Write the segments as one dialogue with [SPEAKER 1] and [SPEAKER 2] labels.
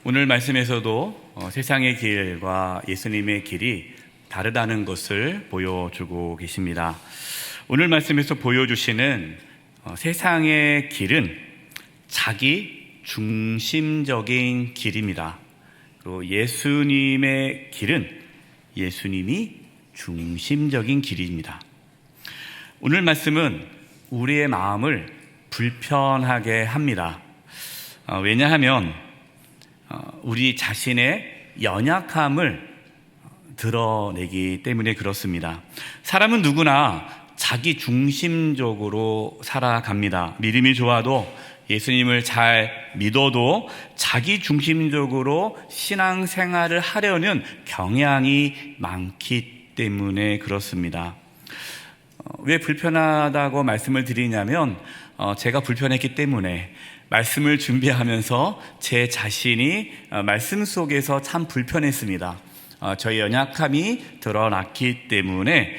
[SPEAKER 1] 오늘 말씀에서도 세상의 길과 예수님의 길이 다르다는 것을 보여주고 계십니다. 오늘 말씀에서 보여주시는 세상의 길은 자기 중심적인 길입니다. 그리고 예수님의 길은 예수님이 중심적인 길입니다. 오늘 말씀은 우리의 마음을 불편하게 합니다. 왜냐하면 우리 자신의 연약함을 드러내기 때문에 그렇습니다. 사람은 누구나 자기 중심적으로 살아갑니다. 믿음이 좋아도 예수님을 잘 믿어도 자기 중심적으로 신앙생활을 하려는 경향이 많기 때문에 그렇습니다. 왜 불편하다고 말씀을 드리냐면 제가 불편했기 때문에 말씀을 준비하면서 제 자신이 말씀 속에서 참 불편했습니다. 저의 연약함이 드러났기 때문에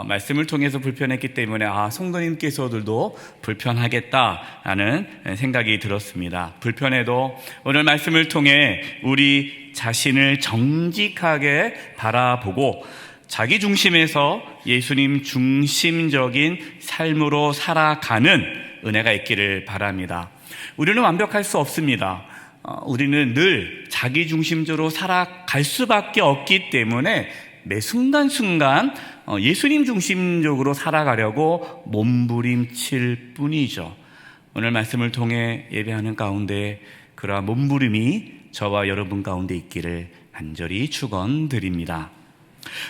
[SPEAKER 1] 말씀을 통해서 불편했기 때문에 성도님께서들도 불편하겠다라는 생각이 들었습니다. 불편해도 오늘 말씀을 통해 우리 자신을 정직하게 바라보고 자기 중심에서 예수님 중심적인 삶으로 살아가는 은혜가 있기를 바랍니다. 우리는 완벽할 수 없습니다. 우리는 늘 자기 중심적으로 살아갈 수밖에 없기 때문에 매 순간순간 예수님 중심적으로 살아가려고 몸부림칠 뿐이죠. 오늘 말씀을 통해 예배하는 가운데 그러한 몸부림이 저와 여러분 가운데 있기를 간절히 축원드립니다.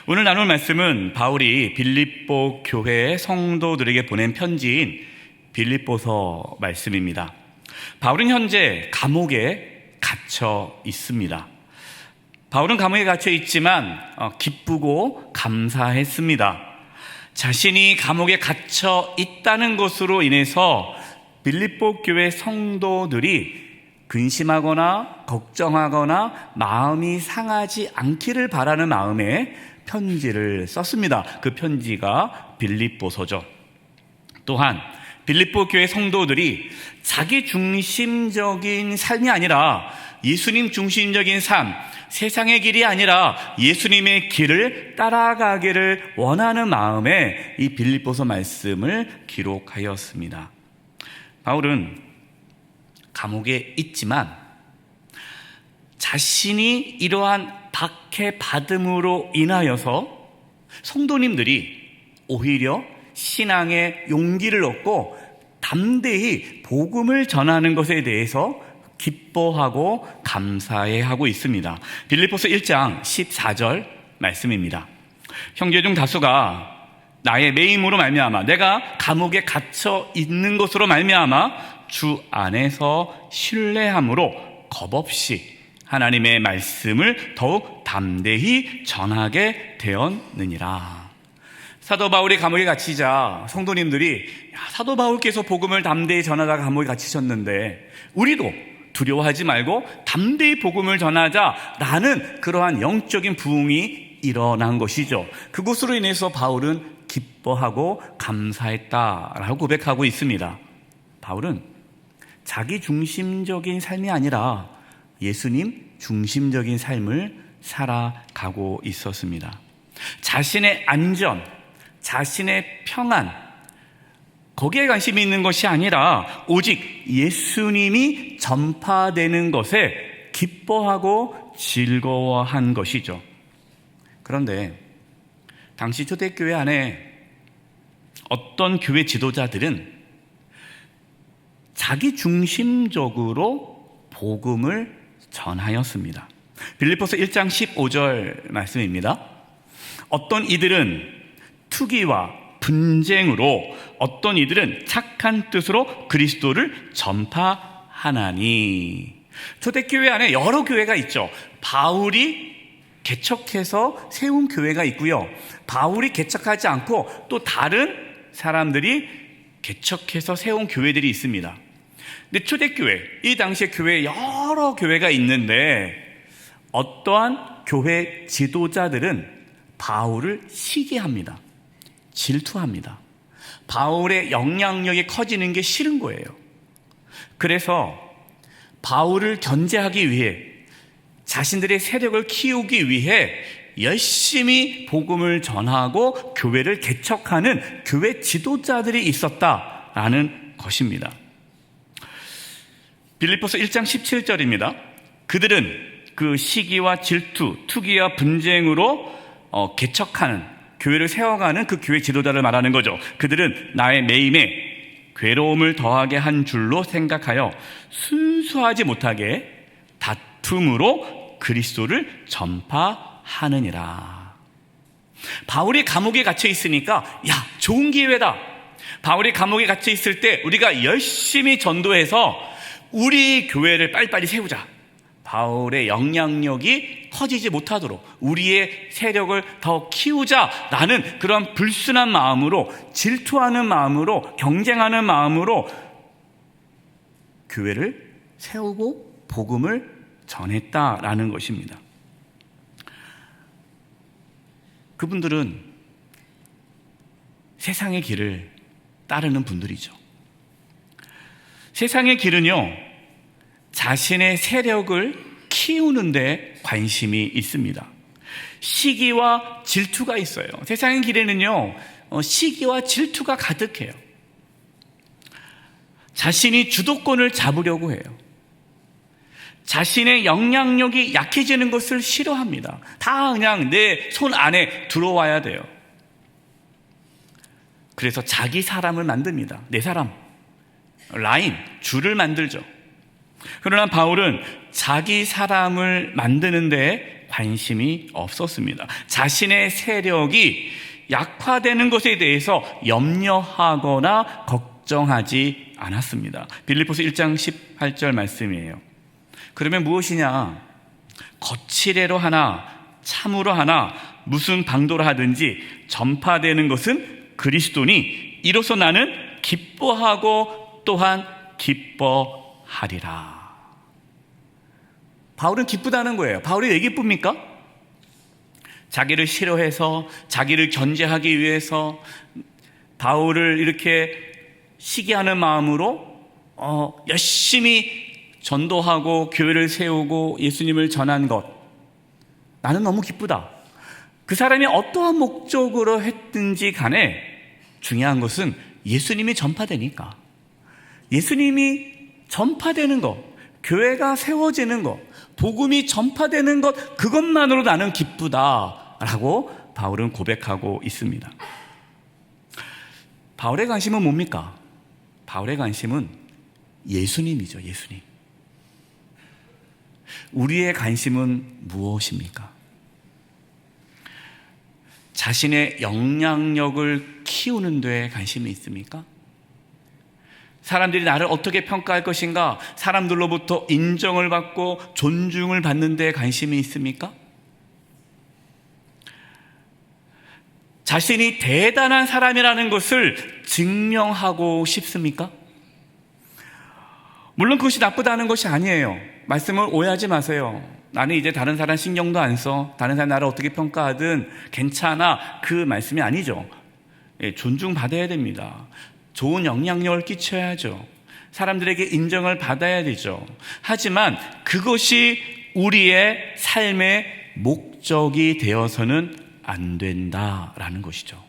[SPEAKER 1] 오늘 나눌 말씀은 바울이 빌립보 교회 성도들에게 보낸 편지인 빌립보서 말씀입니다. 바울은 현재 감옥에 갇혀 있습니다. 바울은 감옥에 갇혀 있지만 기쁘고 감사했습니다. 자신이 감옥에 갇혀 있다는 것으로 인해서 빌립보 교회 성도들이 근심하거나 걱정하거나 마음이 상하지 않기를 바라는 마음에 편지를 썼습니다. 그 편지가 빌립보서죠. 또한 빌립보 교회 성도들이 자기 중심적인 삶이 아니라 예수님 중심적인 삶, 세상의 길이 아니라 예수님의 길을 따라가기를 원하는 마음에 이 빌립보서 말씀을 기록하였습니다. 바울은 감옥에 있지만 자신이 이러한 박해받음으로 인하여서 성도님들이 오히려 신앙의 용기를 얻고 담대히 복음을 전하는 것에 대해서 기뻐하고 감사해하고 있습니다. 빌립보서 1장 14절 말씀입니다. 형제 중 다수가 나의 매임으로 말미암아 내가 감옥에 갇혀 있는 것으로 말미암아 주 안에서 신뢰함으로 겁없이 하나님의 말씀을 더욱 담대히 전하게 되었느니라. 사도 바울이 감옥에 갇히자 성도님들이 사도 바울께서 복음을 담대히 전하다가 감옥에 갇히셨는데 우리도 두려워하지 말고 담대히 복음을 전하자라는 그러한 영적인 부흥이 일어난 것이죠. 그것으로 인해서 바울은 기뻐하고 감사했다라고 고백하고 있습니다. 바울은 자기 중심적인 삶이 아니라 예수님 중심적인 삶을 살아가고 있었습니다. 자신의 안전, 자신의 평안, 거기에 관심이 있는 것이 아니라 오직 예수님이 전파되는 것에 기뻐하고 즐거워한 것이죠. 그런데 당시 초대교회 안에 어떤 교회 지도자들은 자기 중심적으로 복음을 전하였습니다. 빌립보서 1장 15절 말씀입니다. 어떤 이들은 투기와 분쟁으로 어떤 이들은 착한 뜻으로 그리스도를 전파하나니. 초대교회 안에 여러 교회가 있죠. 바울이 개척해서 세운 교회가 있고요. 바울이 개척하지 않고 또 다른 사람들이 개척해서 세운 교회들이 있습니다. 근데 초대교회, 이 당시에 교회에 여러 교회가 있는데 어떠한 교회 지도자들은 바울을 시기합니다. 질투합니다. 바울의 영향력이 커지는 게 싫은 거예요. 그래서 바울을 견제하기 위해 자신들의 세력을 키우기 위해 열심히 복음을 전하고 교회를 개척하는 교회 지도자들이 있었다라는 것입니다. 빌립보서 1장 17절입니다. 그들은 그 시기와 질투, 투기와 분쟁으로 개척하는, 교회를 세워가는 그 교회 지도자를 말하는 거죠. 그들은 나의 매임에 괴로움을 더하게 한 줄로 생각하여 순수하지 못하게 다툼으로 그리스도를 전파하느니라. 바울이 감옥에 갇혀 있으니까 좋은 기회다. 바울이 감옥에 갇혀 있을 때 우리가 열심히 전도해서 우리 교회를 빨리빨리 세우자. 바울의 영향력이 커지지 못하도록 우리의 세력을 더 키우자라는 그런 불순한 마음으로, 질투하는 마음으로, 경쟁하는 마음으로 교회를 세우고 복음을 전했다라는 것입니다. 그분들은 세상의 길을 따르는 분들이죠. 세상의 길은요, 자신의 세력을 키우는 데 관심이 있습니다. 시기와 질투가 있어요. 세상의 길에는요, 시기와 질투가 가득해요. 자신이 주도권을 잡으려고 해요. 자신의 영향력이 약해지는 것을 싫어합니다. 다 그냥 내 손 안에 들어와야 돼요. 그래서 자기 사람을 만듭니다. 내 사람, 라인, 줄을 만들죠. 그러나 바울은 자기 사람을 만드는 데 관심이 없었습니다. 자신의 세력이 약화되는 것에 대해서 염려하거나 걱정하지 않았습니다. 빌립보서 1장 18절 말씀이에요. 그러면 무엇이냐? 거칠애로 하나 참으로 하나 무슨 방도로 하든지 전파되는 것은 그리스도니 이로써 나는 기뻐하고 또한 기뻐하리라. 바울은 기쁘다는 거예요. 바울이 왜 기쁩니까? 자기를 싫어해서, 자기를 견제하기 위해서 바울을 이렇게 시기하는 마음으로 열심히 전도하고 교회를 세우고 예수님을 전한 것, 나는 너무 기쁘다. 그 사람이 어떠한 목적으로 했든지 간에 중요한 것은 예수님이 전파되니까, 예수님이 전파되는 것, 교회가 세워지는 것, 복음이 전파되는 것, 그것만으로 나는 기쁘다라고 바울은 고백하고 있습니다. 바울의 관심은 뭡니까? 바울의 관심은 예수님이죠. 예수님. 우리의 관심은 무엇입니까? 자신의 영향력을 키우는 데 관심이 있습니까? 사람들이 나를 어떻게 평가할 것인가? 사람들로부터 인정을 받고 존중을 받는 데 관심이 있습니까? 자신이 대단한 사람이라는 것을 증명하고 싶습니까? 물론 그것이 나쁘다는 것이 아니에요. 말씀을 오해하지 마세요. 나는 이제 다른 사람 신경도 안 써. 다른 사람 나를 어떻게 평가하든 괜찮아. 그 말씀이 아니죠. 존중받아야 됩니다. 좋은 영향력을 끼쳐야죠. 사람들에게 인정을 받아야 되죠. 하지만 그것이 우리의 삶의 목적이 되어서는 안 된다라는 것이죠.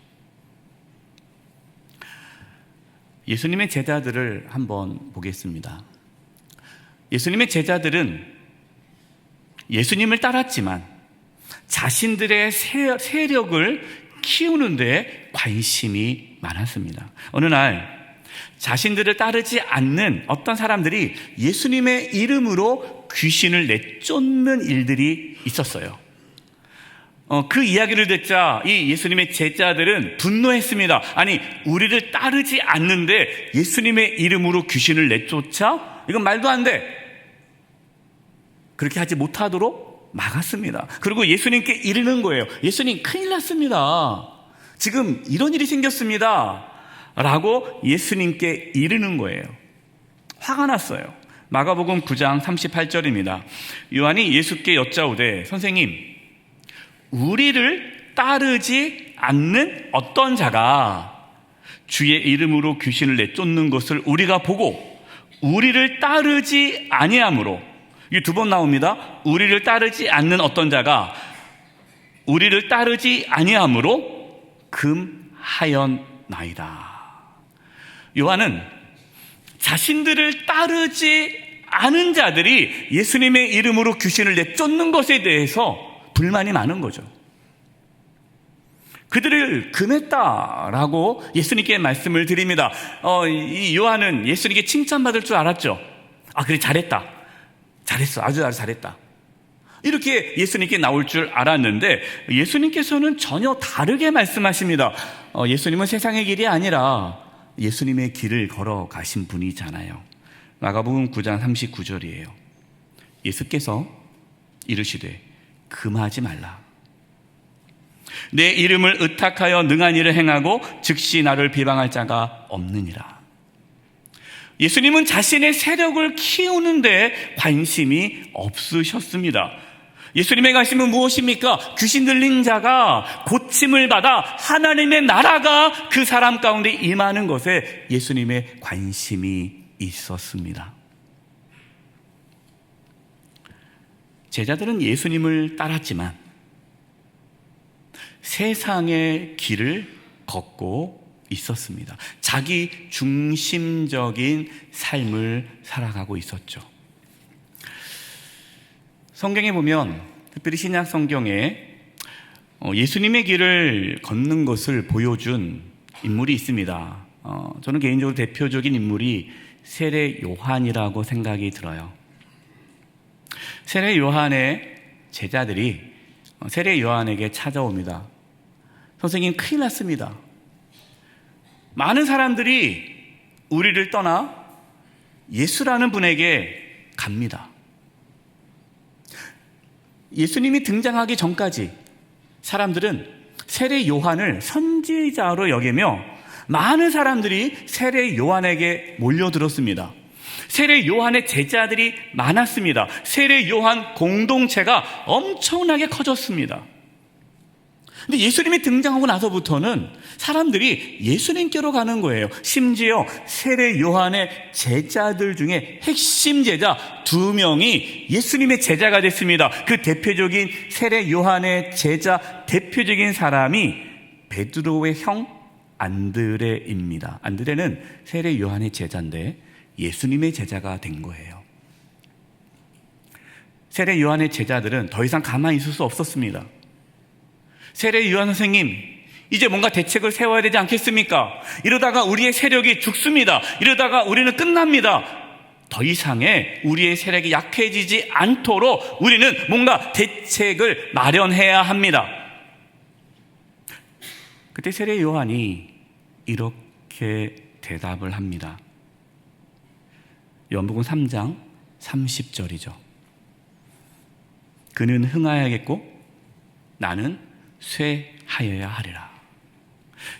[SPEAKER 1] 예수님의 제자들을 한번 보겠습니다. 예수님의 제자들은 예수님을 따랐지만 자신들의 세력을 키우는 데 관심이 많았습니다. 어느 날 자신들을 따르지 않는 어떤 사람들이 예수님의 이름으로 귀신을 내쫓는 일들이 있었어요. 그 이야기를 듣자 이 예수님의 제자들은 분노했습니다. 아니, 우리를 따르지 않는데 예수님의 이름으로 귀신을 내쫓아? 이건 말도 안 돼. 그렇게 하지 못하도록 막았습니다. 그리고 예수님께 이르는 거예요. 예수님, 큰일 났습니다. 지금 이런 일이 생겼습니다. 라고 예수님께 이르는 거예요. 화가 났어요. 마가복음 9장 38절입니다. 요한이 예수께 여짜오되, 선생님, 우리를 따르지 않는 어떤 자가 주의 이름으로 귀신을 내쫓는 것을 우리가 보고 우리를 따르지 아니하므로, 이 두 번 나옵니다. 우리를 따르지 않는 어떤 자가 우리를 따르지 아니함으로 금하였나이다. 요한은 자신들을 따르지 않은 자들이 예수님의 이름으로 귀신을 내쫓는 것에 대해서 불만이 많은 거죠. 그들을 금했다라고 예수님께 말씀을 드립니다. 이 요한은 예수님께 칭찬받을 줄 알았죠. 그래, 잘했다. 잘했어. 아주 잘했다. 이렇게 예수님께 나올 줄 알았는데 예수님께서는 전혀 다르게 말씀하십니다. 예수님은 세상의 길이 아니라 예수님의 길을 걸어가신 분이잖아요. 마가복음 9장 39절이에요. 예수께서 이르시되 금하지 말라. 내 이름을 의탁하여 능한 일을 행하고 즉시 나를 비방할 자가 없느니라. 예수님은 자신의 세력을 키우는 데 관심이 없으셨습니다. 예수님의 관심은 무엇입니까? 귀신 들린 자가 고침을 받아 하나님의 나라가 그 사람 가운데 임하는 것에 예수님의 관심이 있었습니다. 제자들은 예수님을 따랐지만 세상의 길을 걷고 있었습니다. 자기 중심적인 삶을 살아가고 있었죠. 성경에 보면, 특별히 신약 성경에 예수님의 길을 걷는 것을 보여준 인물이 있습니다. 저는 개인적으로 대표적인 인물이 세례 요한이라고 생각이 들어요. 세례 요한의 제자들이 세례 요한에게 찾아옵니다. 선생님, 큰일 났습니다. 많은 사람들이 우리를 떠나 예수라는 분에게 갑니다. 예수님이 등장하기 전까지 사람들은 세례 요한을 선지자로 여기며 많은 사람들이 세례 요한에게 몰려들었습니다. 세례 요한의 제자들이 많았습니다. 세례 요한 공동체가 엄청나게 커졌습니다. 근데 예수님이 등장하고 나서부터는 사람들이 예수님께로 가는 거예요. 심지어 세례 요한의 제자들 중에 핵심 제자 2명이 예수님의 제자가 됐습니다. 그 대표적인 세례 요한의 제자 대표적인 사람이 베드로의 형 안드레입니다. 안드레는 세례 요한의 제자인데 예수님의 제자가 된 거예요. 세례 요한의 제자들은 더 이상 가만히 있을 수 없었습니다. 세례 요한 선생님, 이제 뭔가 대책을 세워야 되지 않겠습니까? 이러다가 우리의 세력이 죽습니다. 이러다가 우리는 끝납니다. 더 이상의 우리의 세력이 약해지지 않도록 우리는 뭔가 대책을 마련해야 합니다. 그때 세례 요한이 이렇게 대답을 합니다. 요한복음 3장 30절이죠. 그는 흥하여야겠고 나는 쇠하여야 하리라.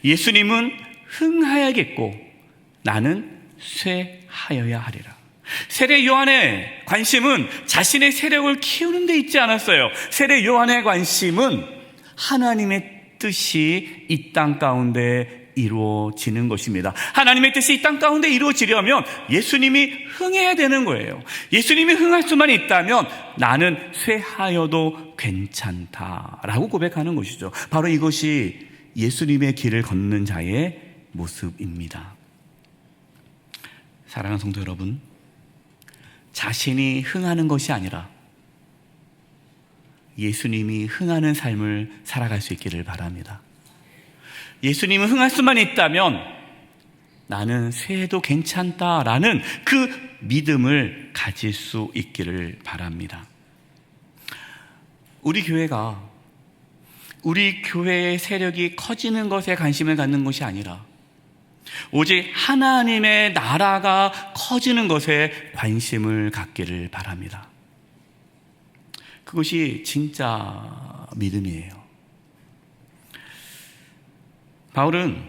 [SPEAKER 1] 예수님은 흥하여야겠고 나는 쇠하여야 하리라. 세례 요한의 관심은 자신의 세력을 키우는 데 있지 않았어요. 세례 요한의 관심은 하나님의 뜻이 이 땅 가운데 이루어지는 것입니다. 하나님의 뜻이 이 땅 가운데 이루어지려면 예수님이 흥해야 되는 거예요. 예수님이 흥할 수만 있다면 나는 쇠하여도 괜찮다라고 고백하는 것이죠. 바로 이것이 예수님의 길을 걷는 자의 모습입니다. 사랑하는 성도 여러분, 자신이 흥하는 것이 아니라 예수님이 흥하는 삶을 살아갈 수 있기를 바랍니다. 예수님은 흥할 수만 있다면 나는 쇠해도 괜찮다라는 그 믿음을 가질 수 있기를 바랍니다. 우리 교회가 우리 교회의 세력이 커지는 것에 관심을 갖는 것이 아니라 오직 하나님의 나라가 커지는 것에 관심을 갖기를 바랍니다. 그것이 진짜 믿음이에요. 바울은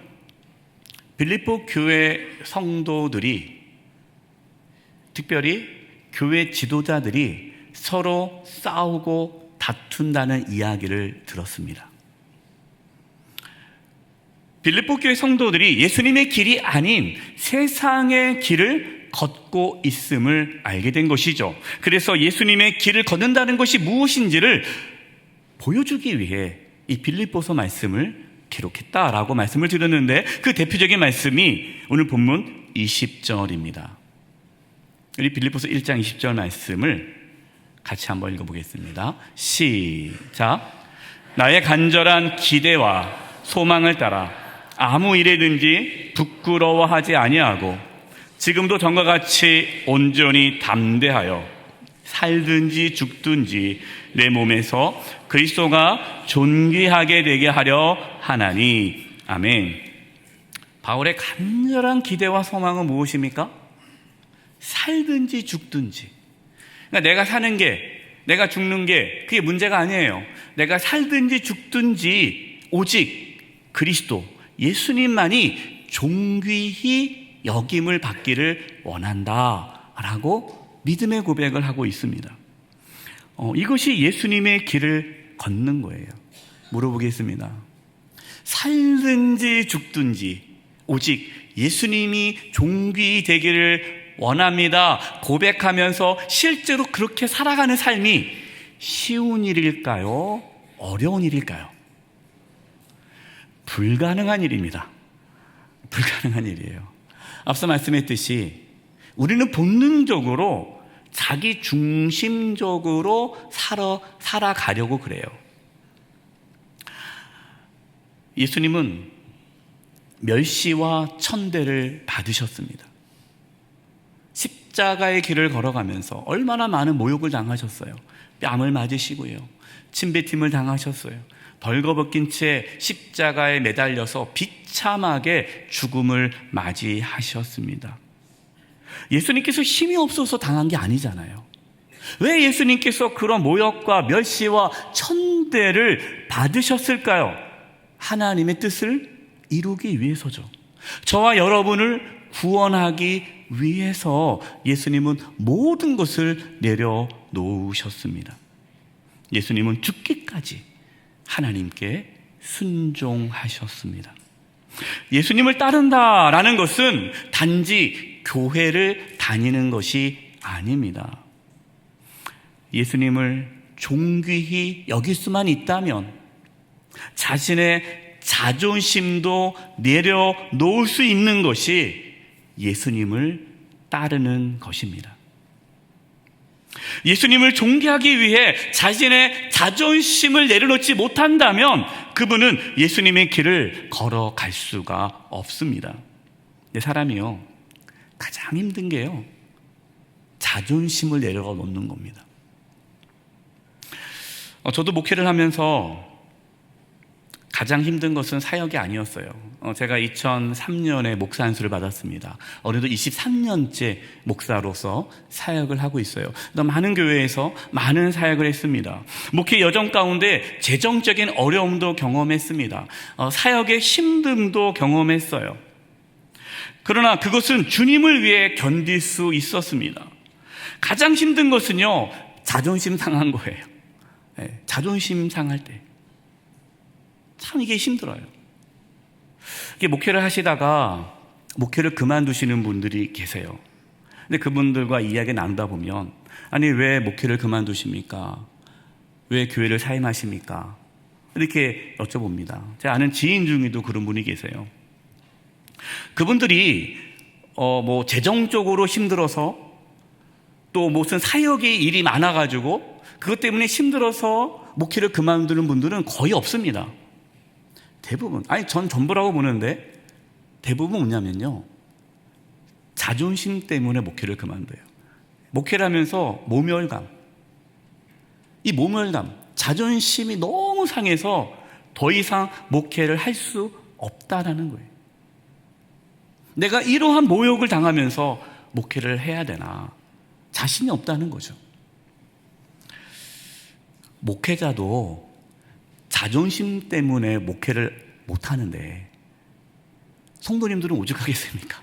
[SPEAKER 1] 빌립보 교회 성도들이, 특별히 교회 지도자들이 서로 싸우고 다툰다는 이야기를 들었습니다. 빌립보 교회 성도들이 예수님의 길이 아닌 세상의 길을 걷고 있음을 알게 된 것이죠. 그래서 예수님의 길을 걷는다는 것이 무엇인지를 보여주기 위해 이 빌립보서 말씀을 기록했다라고 말씀을 드렸는데, 그 대표적인 말씀이 오늘 본문 20절입니다. 우리 빌립보서 1장 20절 말씀을 같이 한번 읽어보겠습니다. 시작. 나의 간절한 기대와 소망을 따라 아무 일에든지 부끄러워하지 아니하고 지금도 전과 같이 온전히 담대하여 살든지 죽든지 내 몸에서 그리스도가 존귀하게 되게 하려 하나니. 아멘. 바울의 간절한 기대와 소망은 무엇입니까? 살든지 죽든지. 그러니까 내가 사는 게, 내가 죽는 게 그게 문제가 아니에요. 내가 살든지 죽든지 오직 그리스도, 예수님만이 존귀히 여김을 받기를 원한다라고 믿음의 고백을 하고 있습니다. 이것이 예수님의 길을 걷는 거예요. 물어보겠습니다. 살든지 죽든지 오직 예수님이 존귀히 되기를 원합니다 고백하면서 실제로 그렇게 살아가는 삶이 쉬운 일일까요? 어려운 일일까요? 불가능한 일입니다. 불가능한 일이에요. 앞서 말씀했듯이 우리는 본능적으로 자기 중심적으로 살아가려고 그래요. 예수님은 멸시와 천대를 받으셨습니다. 십자가의 길을 걸어가면서 얼마나 많은 모욕을 당하셨어요. 뺨을 맞으시고요, 침뱉음을 당하셨어요. 벌거벗긴 채 십자가에 매달려서 비참하게 죽음을 맞이하셨습니다. 예수님께서 힘이 없어서 당한 게 아니잖아요. 왜 예수님께서 그런 모욕과 멸시와 천대를 받으셨을까요? 하나님의 뜻을 이루기 위해서죠. 저와 여러분을 구원하기 위해서 예수님은 모든 것을 내려놓으셨습니다. 예수님은 죽기까지 하나님께 순종하셨습니다. 예수님을 따른다라는 것은 단지 교회를 다니는 것이 아닙니다. 예수님을 존귀히 여길 수만 있다면 자신의 자존심도 내려놓을 수 있는 것이 예수님을 따르는 것입니다. 예수님을 존귀하기 위해 자신의 자존심을 내려놓지 못한다면 그분은 예수님의 길을 걸어갈 수가 없습니다. 근데 사람이요, 가장 힘든 게요, 자존심을 내려놓는 겁니다. 저도 목회를 하면서 가장 힘든 것은 사역이 아니었어요. 제가 2003년에 목사 안수를 받았습니다. 어느덧 23년째 목사로서 사역을 하고 있어요. 많은 교회에서 많은 사역을 했습니다. 목회 여정 가운데 재정적인 어려움도 경험했습니다. 사역의 힘듦도 경험했어요. 그러나 그것은 주님을 위해 견딜 수 있었습니다. 가장 힘든 것은요, 자존심 상한 거예요. 자존심 상할 때 참 이게 힘들어요. 이게 목회를 하시다가 목회를 그만두시는 분들이 계세요. 근데 그분들과 이야기 나누다 보면, 아니 왜 목회를 그만두십니까? 왜 교회를 사임하십니까? 이렇게 여쭤봅니다. 제가 아는 지인 중에도 그런 분이 계세요. 그분들이 뭐 재정적으로 힘들어서, 또 무슨 사역의 일이 많아가지고 그것 때문에 힘들어서 목회를 그만두는 분들은 거의 없습니다. 대부분, 아니 전 전부라고 보는데 대부분 뭐냐면요, 자존심 때문에 목회를 그만둬요. 목회를 하면서 모멸감, 이 모멸감, 자존심이 너무 상해서 더 이상 목회를 할 수 없다라는 거예요. 내가 이러한 모욕을 당하면서 목회를 해야 되나, 자신이 없다는 거죠. 목회자도 자존심 때문에 목회를 못하는데 성도님들은 오죽하겠습니까?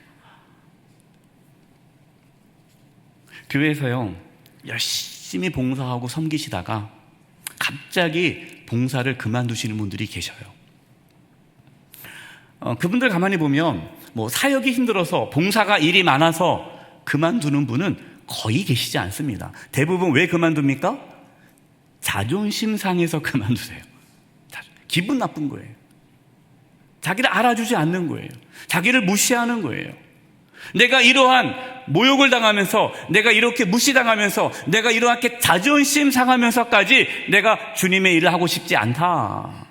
[SPEAKER 1] 교회에서요, 열심히 봉사하고 섬기시다가 갑자기 봉사를 그만두시는 분들이 계셔요. 그분들 가만히 보면 뭐 사역이 힘들어서, 봉사가 일이 많아서 그만두는 분은 거의 계시지 않습니다. 대부분 왜 그만둡니까? 자존심 상해서 그만두세요. 기분 나쁜 거예요. 자기를 알아주지 않는 거예요. 자기를 무시하는 거예요. 내가 이러한 모욕을 당하면서, 내가 이렇게 무시당하면서, 내가 이렇게 자존심 상하면서까지 내가 주님의 일을 하고 싶지 않다.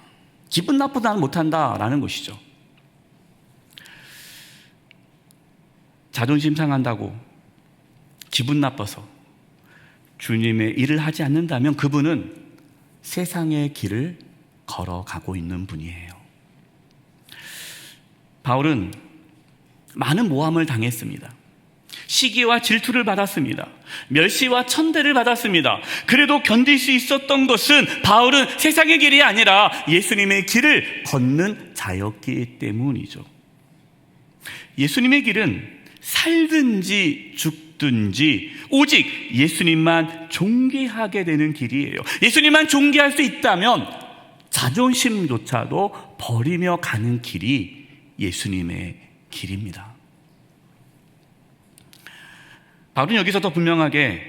[SPEAKER 1] 기분 나쁘다 못한다라는 것이죠. 자존심 상한다고 기분 나빠서 주님의 일을 하지 않는다면 그분은 세상의 길을 걸어가고 있는 분이에요. 바울은 많은 모함을 당했습니다. 시기와 질투를 받았습니다. 멸시와 천대를 받았습니다. 그래도 견딜 수 있었던 것은 바울은 세상의 길이 아니라 예수님의 길을 걷는 자였기 때문이죠. 예수님의 길은 살든지 죽든지 오직 예수님만 존귀하게 되는 길이에요. 예수님만 존귀할 수 있다면 자존심조차도 버리며 가는 길이 예수님의 길입니다. 바울은 여기서 더 분명하게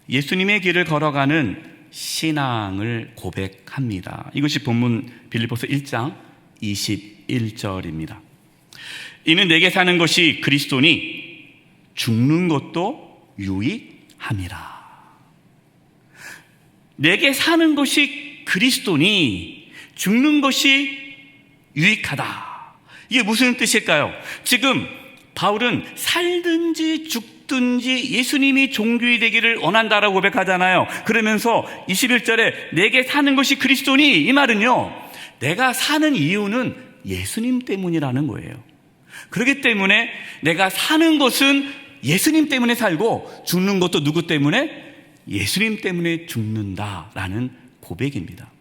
[SPEAKER 1] 예수님의 길을 걸어가는 신앙을 고백합니다. 이것이 본문 빌립보서 1장 21절입니다. 이는 내게 사는 것이 그리스도니 죽는 것도 유익함이라. 내게 사는 것이 그리스도니 죽는 것이 유익하다. 이게 무슨 뜻일까요? 지금 바울은 살든지 죽든지 예수님이 존귀 되기를 원한다라고 고백하잖아요. 그러면서 21절에 내게 사는 것이 그리스도니, 이 말은요, 내가 사는 이유는 예수님 때문이라는 거예요. 그렇기 때문에 내가 사는 것은 예수님 때문에 살고 죽는 것도 누구 때문에? 예수님 때문에 죽는다라는 고백입니다.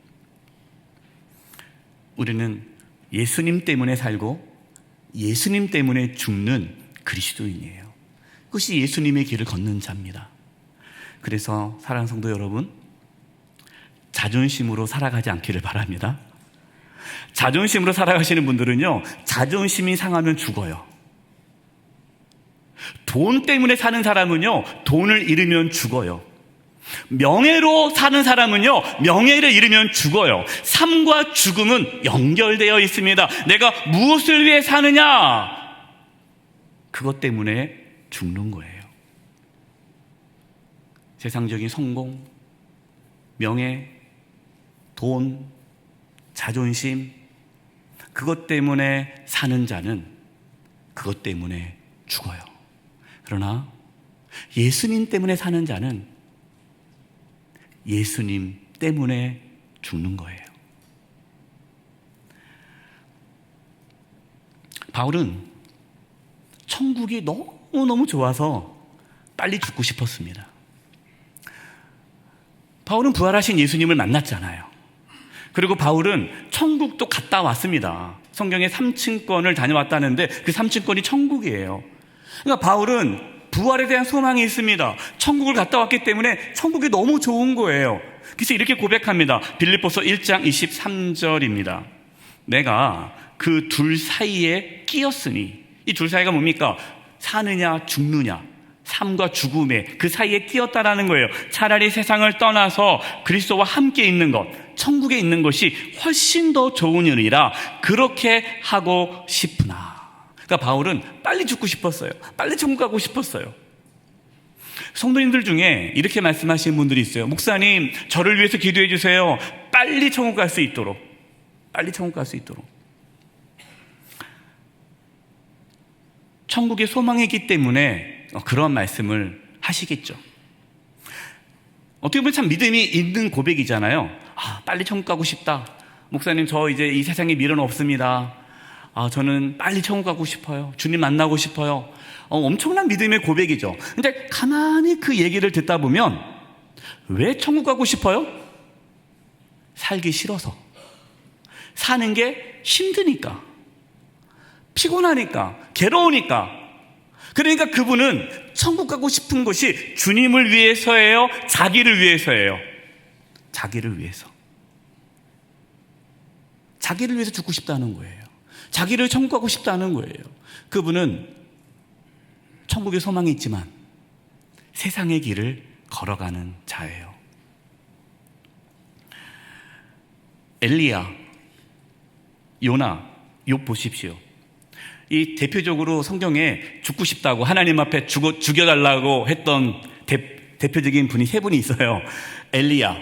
[SPEAKER 1] 우리는 예수님 때문에 살고 예수님 때문에 죽는 그리스도인이에요. 그것이 예수님의 길을 걷는 자입니다. 그래서 사랑하는 성도 여러분, 자존심으로 살아가지 않기를 바랍니다. 자존심으로 살아가시는 분들은요, 자존심이 상하면 죽어요. 돈 때문에 사는 사람은요, 돈을 잃으면 죽어요. 명예로 사는 사람은요, 명예를 잃으면 죽어요. 삶과 죽음은 연결되어 있습니다. 내가 무엇을 위해 사느냐? 그것 때문에 죽는 거예요. 세상적인 성공, 명예, 돈, 자존심, 그것 때문에 사는 자는 그것 때문에 죽어요. 그러나 예수님 때문에 사는 자는 예수님 때문에 죽는 거예요. 바울은 천국이 너무너무 좋아서 빨리 죽고 싶었습니다. 바울은 부활하신 예수님을 만났잖아요. 그리고 바울은 천국도 갔다 왔습니다. 성경에 3층권을 다녀왔다는데 그 3층권이 천국이에요. 그러니까 바울은 부활에 대한 소망이 있습니다. 천국을 갔다 왔기 때문에 천국이 너무 좋은 거예요. 그래서 이렇게 고백합니다. 빌립보서 1장 23절입니다. 내가 그 둘 사이에 끼었으니, 이 둘 사이가 뭡니까? 사느냐 죽느냐, 삶과 죽음의 그 사이에 끼었다라는 거예요. 차라리 세상을 떠나서 그리스도와 함께 있는 것, 천국에 있는 것이 훨씬 더 좋으니라 그렇게 하고 싶으나. 그러니까 바울은 빨리 죽고 싶었어요. 빨리 천국 가고 싶었어요. 성도님들 중에 이렇게 말씀하시는 분들이 있어요. 목사님, 저를 위해서 기도해 주세요. 빨리 천국 갈 수 있도록. 빨리 천국 갈 수 있도록. 천국의 소망이 있기 때문에 그런 말씀을 하시겠죠. 어떻게 보면 참 믿음이 있는 고백이잖아요. 빨리 천국 가고 싶다. 목사님, 저 이제 이 세상에 미련 없습니다. 저는 빨리 천국 가고 싶어요. 주님 만나고 싶어요. 엄청난 믿음의 고백이죠. 근데 가만히 그 얘기를 듣다 보면 왜 천국 가고 싶어요? 살기 싫어서. 사는 게 힘드니까. 피곤하니까. 괴로우니까. 그러니까 그분은 천국 가고 싶은 것이 주님을 위해서예요? 자기를 위해서예요? 자기를 위해서. 자기를 위해서 죽고 싶다는 거예요. 자기를 천국 가고 싶다는 거예요. 그분은 천국에 소망이 있지만 세상의 길을 걸어가는 자예요. 엘리야, 요나, 욥 보십시오. 이 대표적으로 성경에 죽고 싶다고 하나님 앞에 죽여달라고 했던 대표적인 분이 세 분이 있어요. 엘리야,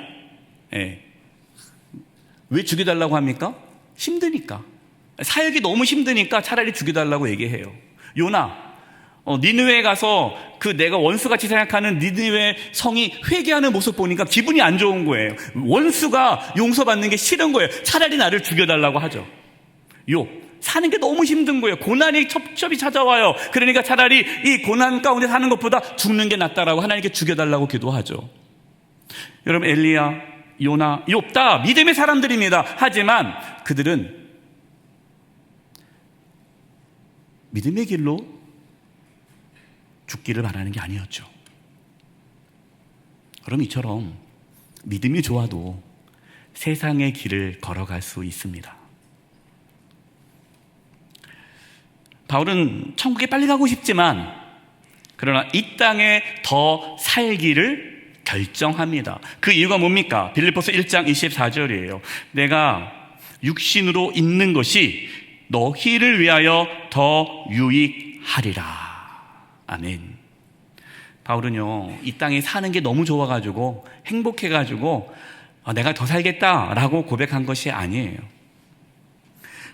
[SPEAKER 1] 왜 죽여달라고 합니까? 힘드니까. 사역이 너무 힘드니까 차라리 죽여달라고 얘기해요. 요나, 니느웨에 가서 그 내가 원수같이 생각하는 니느웨 성이 회개하는 모습 보니까 기분이 안 좋은 거예요. 원수가 용서받는 게 싫은 거예요. 차라리 나를 죽여달라고 하죠. 사는 게 너무 힘든 거예요. 고난이 첩첩이 찾아와요. 그러니까 차라리 이 고난 가운데 사는 것보다 죽는 게 낫다라고 하나님께 죽여달라고 기도하죠. 여러분, 엘리야, 요나, 욥 다 믿음의 사람들입니다. 하지만 그들은 믿음의 길로 죽기를 바라는 게 아니었죠. 그럼 이처럼 믿음이 좋아도 세상의 길을 걸어갈 수 있습니다. 바울은 천국에 빨리 가고 싶지만 그러나 이 땅에 더 살기를 결정합니다. 그 이유가 뭡니까? 빌립보서 1장 24절이에요. 내가 육신으로 있는 것이 너희를 위하여 더 유익하리라. 아멘. 바울은요, 이 땅에 사는 게 너무 좋아가지고 행복해가지고 내가 더 살겠다라고 고백한 것이 아니에요.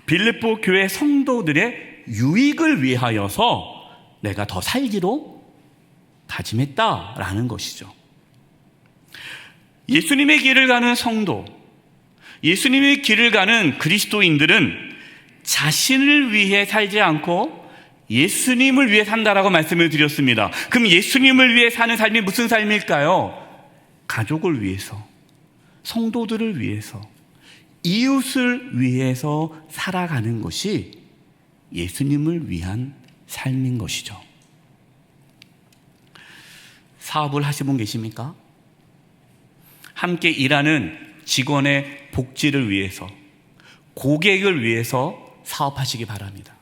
[SPEAKER 1] 빌립보 교회 성도들의 유익을 위하여서 내가 더 살기로 다짐했다라는 것이죠. 예수님의 길을 가는 성도, 예수님의 길을 가는 그리스도인들은 자신을 위해 살지 않고 예수님을 위해 산다라고 말씀을 드렸습니다. 그럼 예수님을 위해 사는 삶이 무슨 삶일까요? 가족을 위해서, 성도들을 위해서, 이웃을 위해서 살아가는 것이 예수님을 위한 삶인 것이죠. 사업을 하신 분 계십니까? 함께 일하는 직원의 복지를 위해서, 고객을 위해서 사업하시기 바랍니다.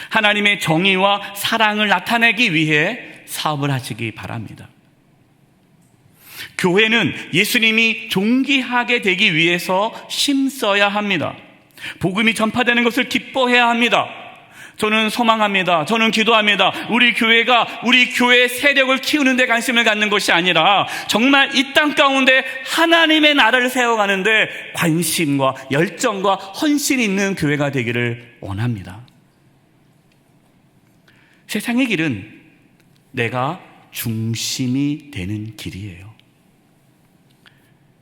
[SPEAKER 1] 하나님의 정의와 사랑을 나타내기 위해 사업을 하시기 바랍니다. 교회는 예수님이 존귀하게 되기 위해서 힘써야 합니다. 복음이 전파되는 것을 기뻐해야 합니다. 저는 소망합니다. 저는 기도합니다. 우리 교회가 우리 교회의 세력을 키우는 데 관심을 갖는 것이 아니라 정말 이 땅 가운데 하나님의 나라를 세워가는데 관심과 열정과 헌신이 있는 교회가 되기를 원합니다. 세상의 길은 내가 중심이 되는 길이에요.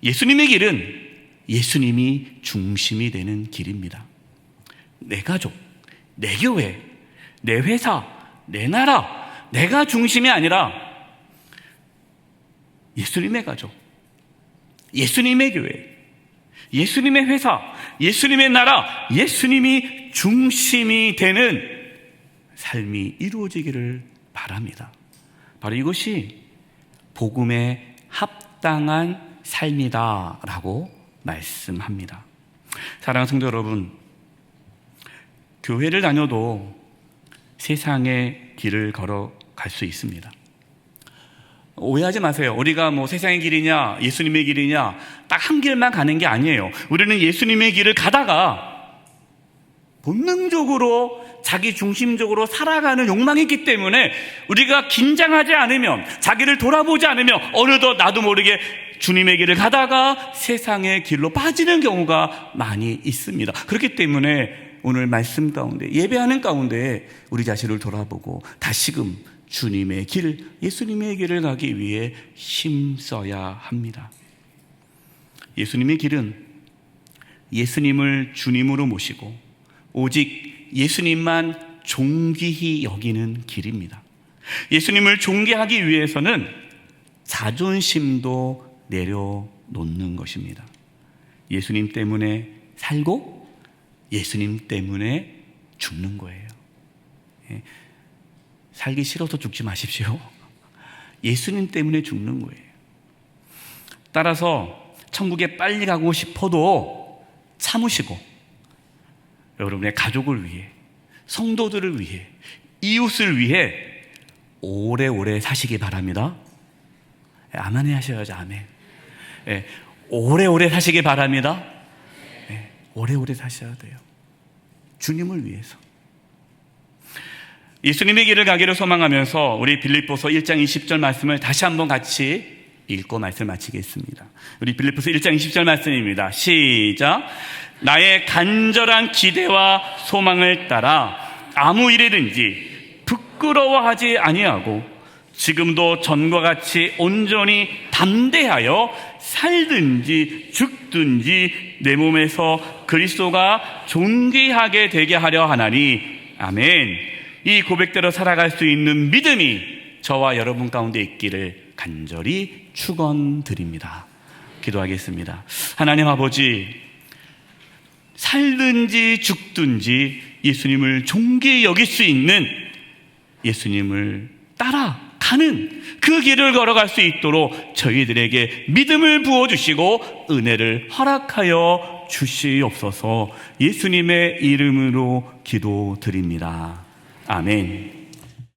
[SPEAKER 1] 예수님의 길은 예수님이 중심이 되는 길입니다. 내 가족, 내 교회, 내 회사, 내 나라, 내가 중심이 아니라 예수님의 가족, 예수님의 교회, 예수님의 회사, 예수님의 나라, 예수님이 중심이 되는 삶이 이루어지기를 바랍니다. 바로 이것이 복음에 합당한 삶이다라고 말씀합니다. 사랑하는 성도 여러분, 교회를 다녀도 세상의 길을 걸어갈 수 있습니다. 오해하지 마세요. 우리가 세상의 길이냐 예수님의 길이냐 딱 한 길만 가는 게 아니에요. 우리는 예수님의 길을 가다가 본능적으로 자기 중심적으로 살아가는 욕망이 있기 때문에 우리가 긴장하지 않으면, 자기를 돌아보지 않으면 어느덧 나도 모르게 주님의 길을 가다가 세상의 길로 빠지는 경우가 많이 있습니다. 그렇기 때문에 오늘 말씀 가운데, 예배하는 가운데 우리 자신을 돌아보고 다시금 주님의 길, 예수님의 길을 가기 위해 힘써야 합니다. 예수님의 길은 예수님을 주님으로 모시고 오직 예수님만 존귀히 여기는 길입니다. 예수님을 존귀하기 위해서는 자존심도 내려놓는 것입니다. 예수님 때문에 살고 예수님 때문에 죽는 거예요. 살기 싫어서 죽지 마십시오. 예수님 때문에 죽는 거예요. 따라서 천국에 빨리 가고 싶어도 참으시고 여러분의 가족을 위해, 성도들을 위해, 이웃을 위해 오래오래 사시기 바랍니다. 아멘 하셔야죠. 아멘. 예, 오래오래 사시기 바랍니다. 예, 오래오래 사셔야 돼요. 주님을 위해서. 예수님의 길을 가기를 소망하면서 우리 빌립보서 1장 20절 말씀을 다시 한번 같이 읽고 말씀 마치겠습니다. 우리 빌립보서 1장 20절 말씀입니다. 시작. 나의 간절한 기대와 소망을 따라 아무 일이든지 부끄러워하지 아니하고 지금도 전과 같이 온전히 담대하여 살든지 죽든지 내 몸에서 그리스도가 존귀하게 되게 하려 하나니 아멘. 이 고백대로 살아갈 수 있는 믿음이 저와 여러분 가운데 있기를 간절히 축원드립니다. 기도하겠습니다. 하나님 아버지, 살든지 죽든지 예수님을 존귀히 여길 수 있는 예수님을 따라가는 그 길을 걸어갈 수 있도록 저희들에게 믿음을 부어주시고 은혜를 허락하여 주시옵소서. 예수님의 이름으로 기도드립니다. 아멘.